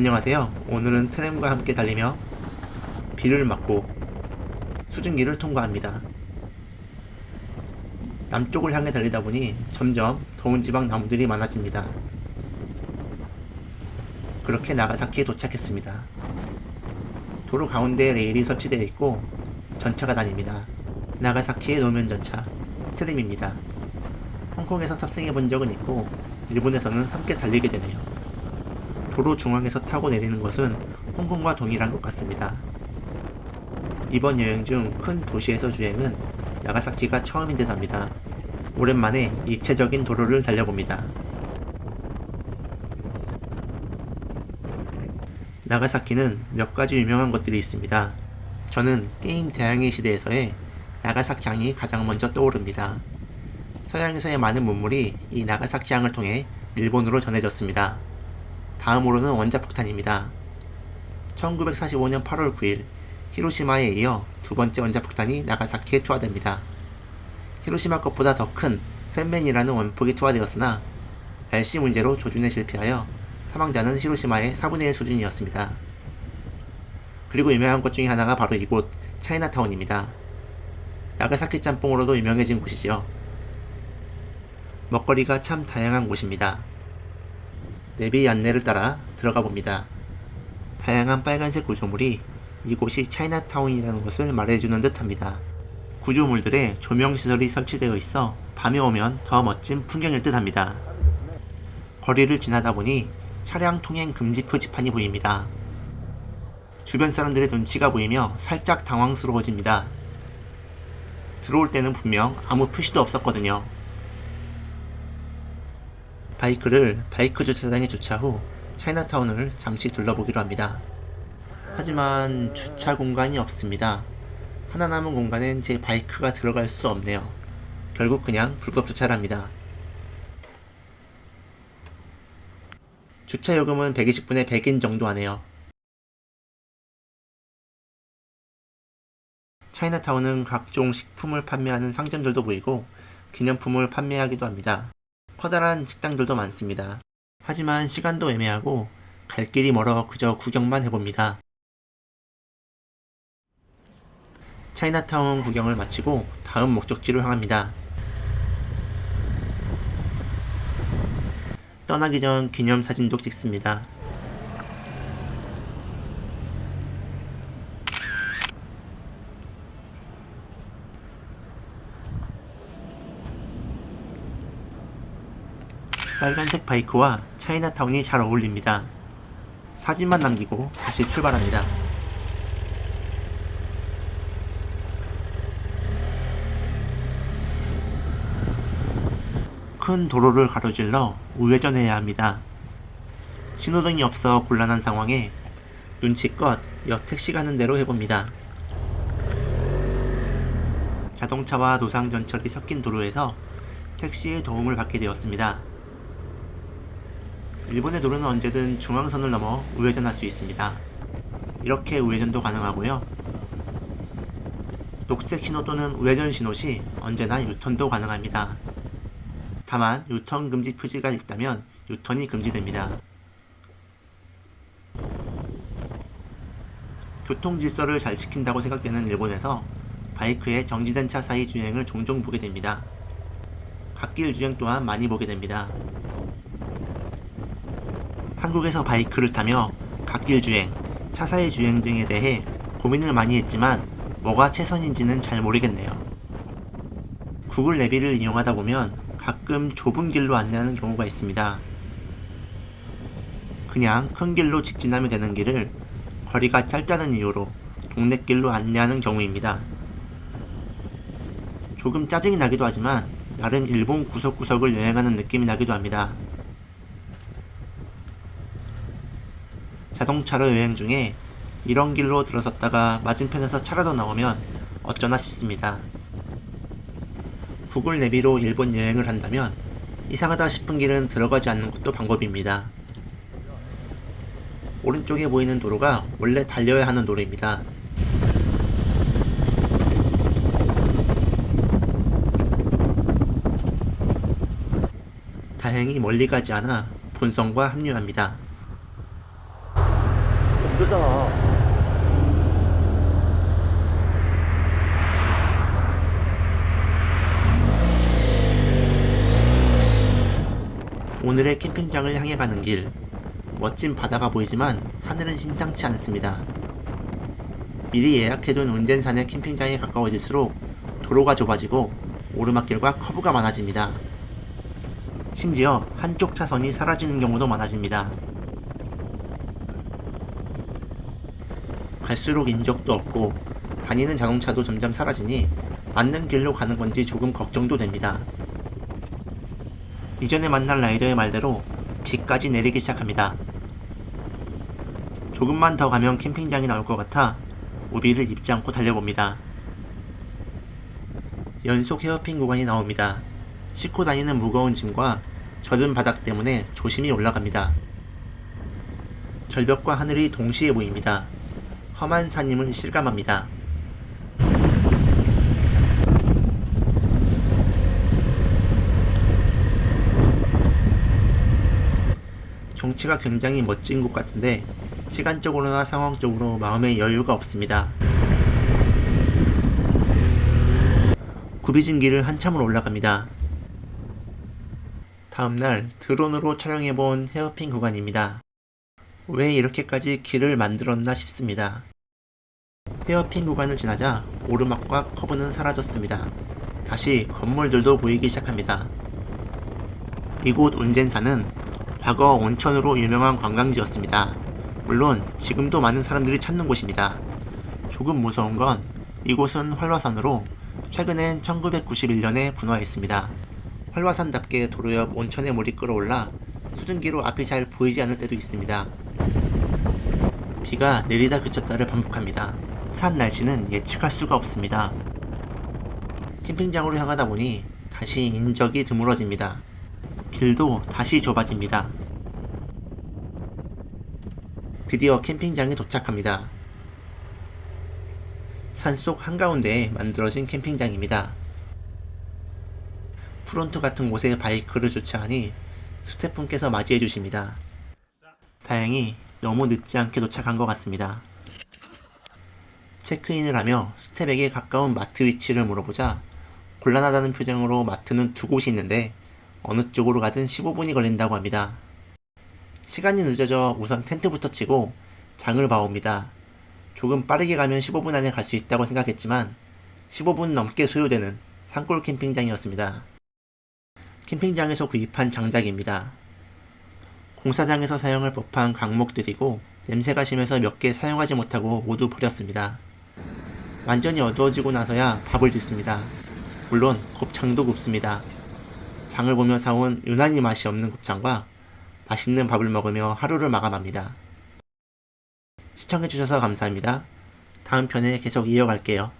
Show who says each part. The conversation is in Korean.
Speaker 1: 안녕하세요. 오늘은 트램과 함께 달리며 비를 맞고 수증기를 통과합니다. 남쪽을 향해 달리다 보니 점점 더운 지방 나무들이 많아집니다. 그렇게 나가사키에 도착했습니다. 도로 가운데에 레일이 설치되어 있고 전차가 다닙니다. 나가사키의 노면 전차 트램입니다. 홍콩에서 탑승해 본 적은 있고 일본에서는 함께 달리게 되네요. 도로 중앙에서 타고 내리는 것은 홍콩과 동일한 것 같습니다. 이번 여행 중 큰 도시에서 주행은 나가사키가 처음인 듯 합니다. 오랜만에 입체적인 도로를 달려봅니다. 나가사키는 몇 가지 유명한 것들이 있습니다. 저는 게임 대항해 시대에서의 나가사키 항이 가장 먼저 떠오릅니다. 서양에서의 많은 문물이 이 나가사키 항을 통해 일본으로 전해졌습니다. 다음으로는 원자폭탄입니다. 1945년 8월 9일 히로시마에 이어 두 번째 원자폭탄이 나가사키에 투하됩니다. 히로시마 것보다 더 큰 팬맨이라는 원폭이 투하되었으나 날씨 문제로 조준에 실패하여 사망자는 히로시마의 4분의 1 수준이었습니다. 그리고 유명한 것 중에 하나가 바로 이곳 차이나타운입니다. 나가사키 짬뽕으로도 유명해진 곳이지요. 먹거리가 참 다양한 곳입니다. 내비 안내를 따라 들어가 봅니다. 다양한 빨간색 구조물이 이곳이 차이나타운이라는 것을 말해주는 듯 합니다. 구조물들에 조명시설이 설치되어 있어 밤에 오면 더 멋진 풍경일 듯 합니다. 거리를 지나다 보니 차량 통행 금지 표지판이 보입니다. 주변 사람들의 눈치가 보이며 살짝 당황스러워집니다. 들어올 때는 분명 아무 표시도 없었거든요. 바이크를 바이크 주차장에 주차 후 차이나타운을 잠시 둘러보기로 합니다. 하지만 주차 공간이 없습니다. 하나 남은 공간엔 제 바이크가 들어갈 수 없네요. 결국 그냥 불법 주차를 합니다. 주차 요금은 120분에 100인 정도 하네요. 차이나타운은 각종 식품을 판매하는 상점들도 보이고 기념품을 판매하기도 합니다. 커다란 식당들도 많습니다. 하지만 시간도 애매하고 갈 길이 멀어 그저 구경만 해봅니다. 차이나타운 구경을 마치고 다음 목적지로 향합니다. 떠나기 전 기념사진도 찍습니다. 빨간색 바이크와 차이나타운이 잘 어울립니다. 사진만 남기고 다시 출발합니다. 큰 도로를 가로질러 우회전해야 합니다. 신호등이 없어 곤란한 상황에 눈치껏 옆 택시 가는 대로 해봅니다. 자동차와 노상전철이 섞인 도로에서 택시의 도움을 받게 되었습니다. 일본의 도로는 언제든 중앙선을 넘어 우회전할 수 있습니다. 이렇게 우회전도 가능하고요. 녹색 신호 또는 우회전 신호 시 언제나 유턴도 가능합니다. 다만 유턴 금지 표지가 있다면 유턴이 금지됩니다. 교통 질서를 잘 지킨다고 생각되는 일본에서 바이크의 정지된 차 사이 주행을 종종 보게 됩니다. 갓길 주행 또한 많이 보게 됩니다. 한국에서 바이크를 타며 갓길 주행, 차 사이 주행 등에 대해 고민을 많이 했지만 뭐가 최선인지는 잘 모르겠네요. 구글 내비를 이용하다 보면 가끔 좁은 길로 안내하는 경우가 있습니다. 그냥 큰 길로 직진하면 되는 길을 거리가 짧다는 이유로 동네길로 안내하는 경우입니다. 조금 짜증이 나기도 하지만 나름 일본 구석구석을 여행하는 느낌이 나기도 합니다. 자동차로 여행 중에 이런 길로 들어섰다가 맞은편에서 차라도 나오면 어쩌나 싶습니다. 구글 내비로 일본 여행을 한다면 이상하다 싶은 길은 들어가지 않는 것도 방법입니다. 오른쪽에 보이는 도로가 원래 달려야 하는 도로입니다. 다행히 멀리 가지 않아 본선과 합류합니다.
Speaker 2: 늦었잖아.
Speaker 1: 오늘의 캠핑장을 향해 가는 길. 멋진 바다가 보이지만 하늘은 심상치 않습니다. 미리 예약해둔 운젠산의 캠핑장에 가까워질수록 도로가 좁아지고 오르막길과 커브가 많아집니다. 심지어 한쪽 차선이 사라지는 경우도 많아집니다. 갈수록 인적도 없고 다니는 자동차도 점점 사라지니 맞는 길로 가는 건지 조금 걱정도 됩니다. 이전에 만날 라이더의 말대로 비까지 내리기 시작합니다. 조금만 더 가면 캠핑장이 나올 것 같아 우비를 입지 않고 달려봅니다. 연속 헤어핀 구간이 나옵니다. 싣고 다니는 무거운 짐과 젖은 바닥 때문에 조심히 올라갑니다. 절벽과 하늘이 동시에 보입니다. 험한 산임을 실감합니다. 경치가 굉장히 멋진 곳 같은데 시간적으로나 상황적으로 마음의 여유가 없습니다. 굽이진 길을 한참을 올라갑니다. 다음날 드론으로 촬영해본 헤어핀 구간입니다. 왜 이렇게까지 길을 만들었나 싶습니다. 헤어핀 구간을 지나자 오르막과 커브는 사라졌습니다. 다시 건물들도 보이기 시작합니다. 이곳 운젠산은 과거 온천으로 유명한 관광지였습니다. 물론 지금도 많은 사람들이 찾는 곳입니다. 조금 무서운 건 이곳은 활화산으로 최근엔 1991년에 분화했습니다. 활화산답게 도로 옆 온천에 물이 끓어올라 수증기로 앞이 잘 보이지 않을 때도 있습니다. 비가 내리다 그쳤다를 반복합니다. 산 날씨는 예측할 수가 없습니다. 캠핑장으로 향하다 보니 다시 인적이 드물어집니다. 길도 다시 좁아집니다. 드디어 캠핑장에 도착합니다. 산속 한가운데에 만들어진 캠핑장입니다. 프론트 같은 곳에 바이크를 주차하니 스태프분께서 맞이해 주십니다. 다행히 너무 늦지 않게 도착한 것 같습니다. 체크인을 하며 스텝에게 가까운 마트 위치를 물어보자 곤란하다는 표정으로 마트는 두 곳이 있는데 어느 쪽으로 가든 15분이 걸린다고 합니다. 시간이 늦어져 우선 텐트부터 치고 장을 봐옵니다. 조금 빠르게 가면 15분 안에 갈 수 있다고 생각했지만 15분 넘게 소요되는 산골 캠핑장이었습니다. 캠핑장에서 구입한 장작입니다. 공사장에서 사용할 법한 강목들이고 냄새가 심해서 몇 개 사용하지 못하고 모두 버렸습니다. 완전히 어두워지고 나서야 밥을 짓습니다. 물론 곱창도 굽습니다. 장을 보며 사온 유난히 맛이 없는 곱창과 맛있는 밥을 먹으며 하루를 마감합니다. 시청해주셔서 감사합니다. 다음 편에 계속 이어갈게요.